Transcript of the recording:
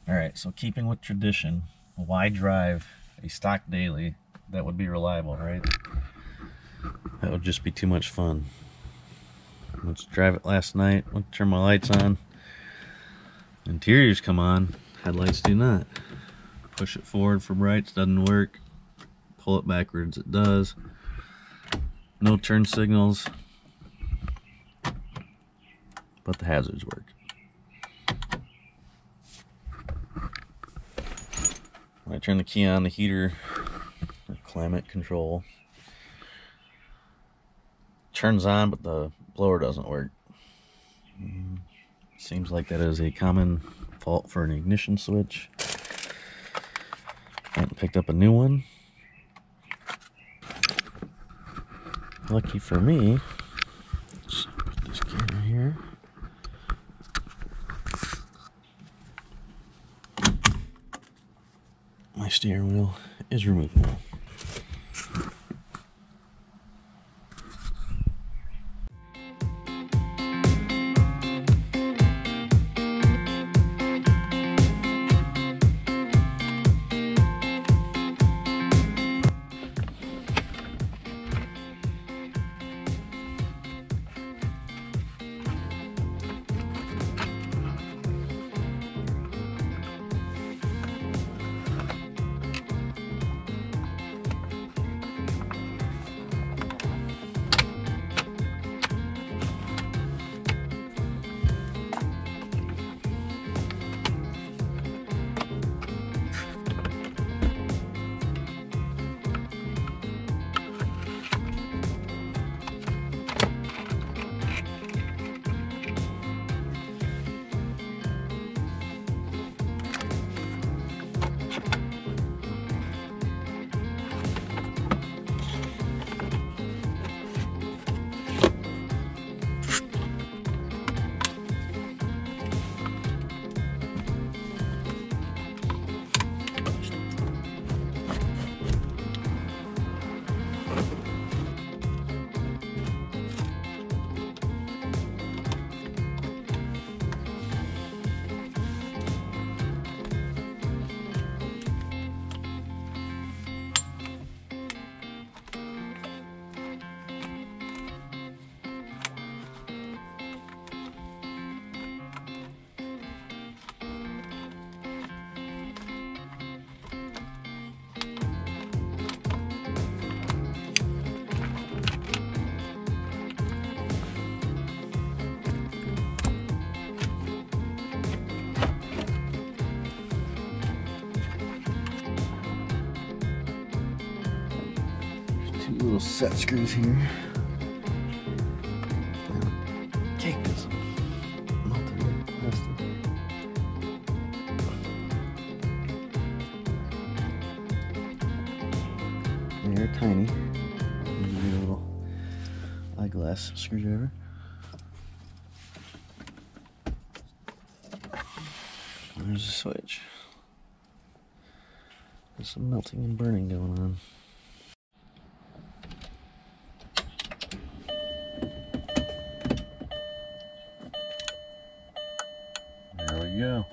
Alright, so keeping with tradition, why drive a stock daily that would be reliable, right? That would just be too much fun. Let's drive it last night, went to turn my lights on. Interiors come on, headlights do not. Push it forward for brights, doesn't work. Pull it backwards, it does. No turn signals, but the hazards work. When I turn the key on, the heater or climate control turns on, but the blower doesn't work. Seems like that is a common fault for an ignition switch. Went and picked up a new one. Lucky for me, let's put this camera here. My steering wheel is removable. Two little set screws here. Take this melted plastic. They're tiny. Maybe a little eyeglass screwdriver. There's a switch. There's some melting and burning going on. There we go.